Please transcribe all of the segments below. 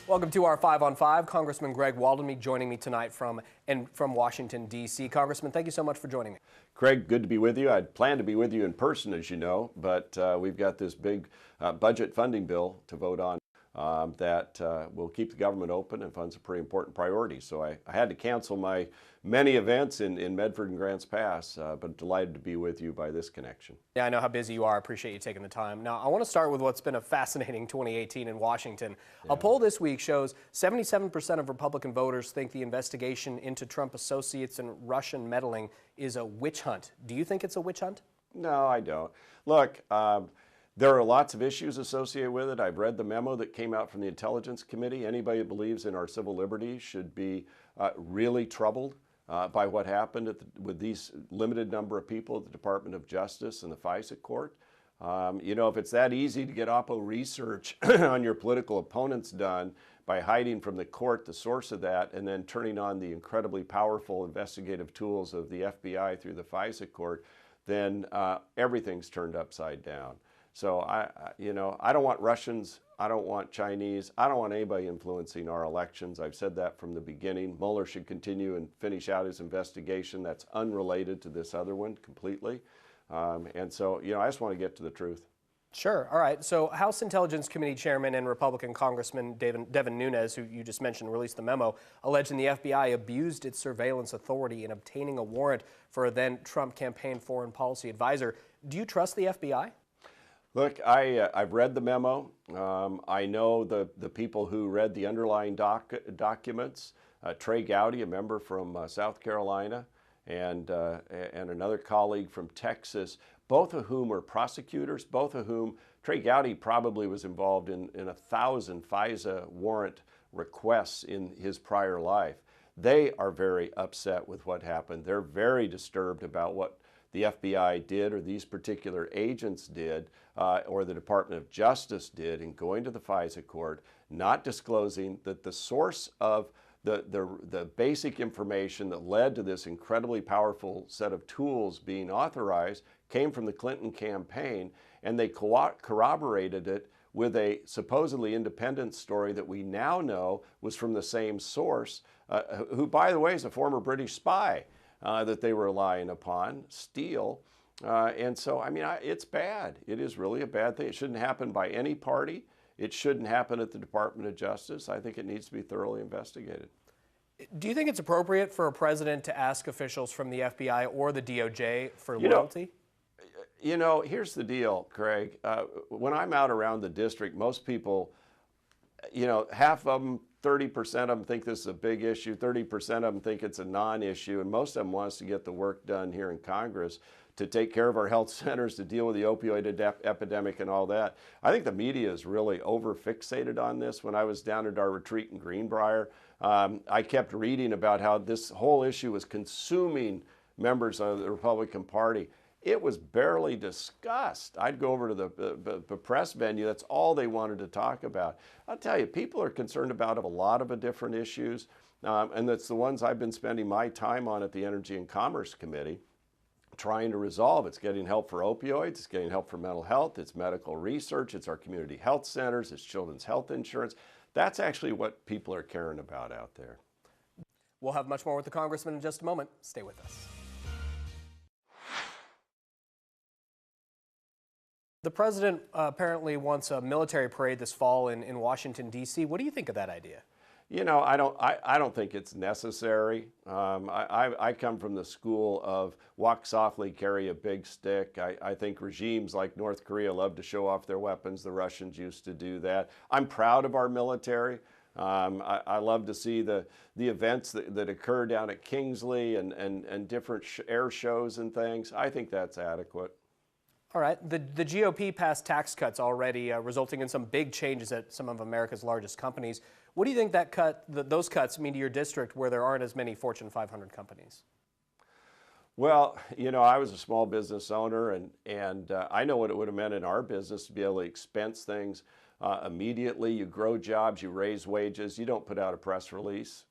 Welcome to our 5 on 5. Congressman Greg Walden joining me tonight from Washington, D.C. Congressman, thank you so much for joining me. Craig, good to be with you. I'd planned to be with you in person, as you know, but we've got this big budget funding bill to vote on that will keep the government open and funds a pretty important priority. So I had to cancel my many events in Medford and Grants Pass, but delighted to be with you by this connection. Yeah, I know how busy you are. I appreciate you taking the time. Now, I want to start with what's been a fascinating 2018 in Washington. Yeah. A poll this week shows 77% of Republican voters think the investigation into Trump associates and Russian meddling is a witch hunt. Do you think it's a witch hunt? No, I don't. Look, there are lots of issues associated with it. I've read the memo that came out from the Intelligence Committee. Anybody who believes in our civil liberties should be really troubled by what happened with these limited number of people at the Department of Justice and the FISA court. You know, if it's that easy to get Oppo research on your political opponents done by hiding from the court the source of that and then turning on the incredibly powerful investigative tools of the FBI through the FISA court, then everything's turned upside down. So I don't want Russians, I don't want Chinese, I don't want anybody influencing our elections. I've said that from the beginning. Mueller should continue and finish out his investigation. That's unrelated to this other one completely. And so, I just want to get to the truth. Sure. All right. So House Intelligence Committee Chairman and Republican Congressman Devin Nunes, who you just mentioned, released the memo alleging the FBI abused its surveillance authority in obtaining a warrant for a then Trump campaign foreign policy advisor. Do you trust the FBI? Look, I've read the memo. I know the people who read the underlying documents. Trey Gowdy, a member from South Carolina, and another colleague from Texas, both of whom are prosecutors, both of whom, Trey Gowdy probably was involved in 1,000 FISA warrant requests in his prior life. They are very upset with what happened. They're very disturbed about what the FBI did or these particular agents did or the Department of Justice did in going to the FISA court, not disclosing that the source of the basic information that led to this incredibly powerful set of tools being authorized came from the Clinton campaign, and they corroborated it with a supposedly independent story that we now know was from the same source, who, by the way, is a former British spy. That they were relying upon, Steele. And so, it's bad. It is really a bad thing. It shouldn't happen by any party. It shouldn't happen at the Department of Justice. I think it needs to be thoroughly investigated. Do you think it's appropriate for a president to ask officials from the FBI or the DOJ for loyalty? Here's the deal, Craig. When I'm out around the district, most people, half of them, 30% of them think this is a big issue, 30% of them think it's a non-issue, and most of them want us to get the work done here in Congress to take care of our health centers, to deal with the opioid epidemic and all that. I think the media is really over-fixated on this. When I was down at our retreat in Greenbrier, I kept reading about how this whole issue was consuming members of the Republican Party. It was barely discussed. I'd go over to the press venue. That's all they wanted to talk about. I'll tell you, people are concerned about a lot of different issues, and that's the ones I've been spending my time on at the Energy and Commerce Committee, trying to resolve. It's getting help for opioids. It's getting help for mental health. It's medical research. It's our community health centers. It's children's health insurance. That's actually what people are caring about out there. We'll have much more with the Congressman in just a moment. Stay with us. The president apparently wants a military parade this fall in Washington, D.C. What do you think of that idea? I don't think it's necessary. I come from the school of walk softly, carry a big stick. I think regimes like North Korea love to show off their weapons. The Russians used to do that. I'm proud of our military. I love to see the events that occur down at Kingsley and different air shows and things. I think that's adequate. All right. The GOP passed tax cuts already, resulting in some big changes at some of America's largest companies. What do you think those cuts mean to your district where there aren't as many Fortune 500 companies? Well, I was a small business owner, and I know what it would have meant in our business to be able to expense things immediately. You grow jobs, you raise wages, you don't put out a press release.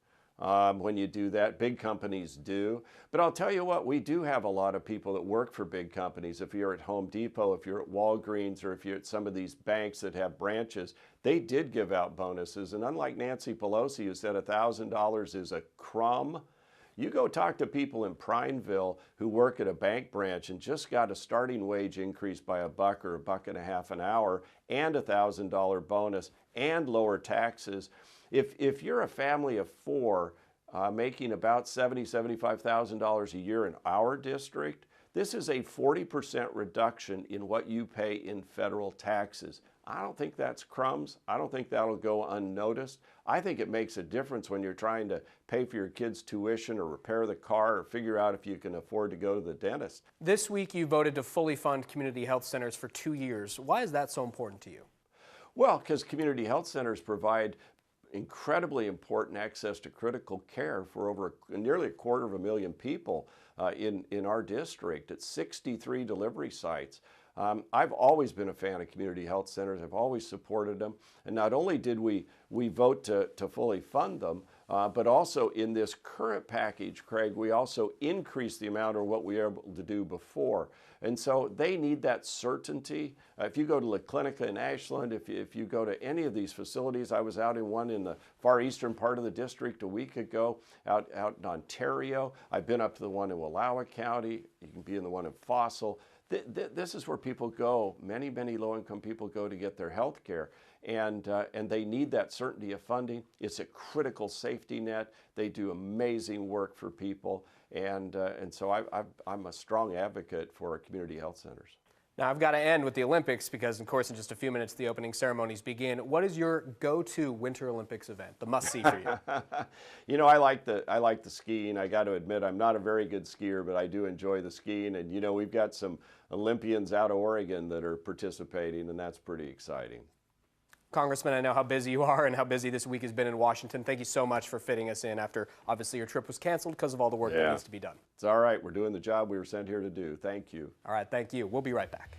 when you do that. Big companies do. But I'll tell you what, we do have a lot of people that work for big companies. If you're at Home Depot, if you're at Walgreens, or if you're at some of these banks that have branches, they did give out bonuses. And unlike Nancy Pelosi, who said $1,000 is a crumb, you go talk to people in Prineville who work at a bank branch and just got a starting wage increase by $1 or $1.50 an hour and a $1,000 bonus and lower taxes. If you're a family of four making about $70,000, $75,000 a year in our district, this is a 40% reduction in what you pay in federal taxes. I don't think that's crumbs. I don't think that'll go unnoticed. I think it makes a difference when you're trying to pay for your kids' tuition or repair the car or figure out if you can afford to go to the dentist. This week you voted to fully fund community health centers for 2 years. Why is that so important to you? Well, because community health centers provide incredibly important access to critical care for nearly 250,000 people in our district at 63 delivery sites. I've always been a fan of community health centers. I've always supported them. And not only did we vote to fully fund them, but also in this current package, Craig, we also increased the amount of what we were able to do before. And so they need that certainty. If you go to La Clinica in Ashland, if you go to any of these facilities, I was out in one in the far eastern part of the district a week ago, out in Ontario. I've been up to the one in Wallowa County. You can be in the one in Fossil. This is where people go, many low-income people go to get their health care, and they need that certainty of funding. It's a critical safety net. They do amazing work for people, and so I'm a strong advocate for community health centers. Now, I've got to end with the Olympics because, of course, in just a few minutes, the opening ceremonies begin. What is your go-to Winter Olympics event, the must-see for you? You know, I like the skiing. I got to admit, I'm not a very good skier, but I do enjoy the skiing. And, you know, we've got some Olympians out of Oregon that are participating, and that's pretty exciting. Congressman, I know how busy you are and how busy this week has been in Washington. Thank you so much for fitting us in after, obviously, your trip was canceled because of all the work that needs to be done. It's all right. We're doing the job we were sent here to do. Thank you. All right, thank you. We'll be right back.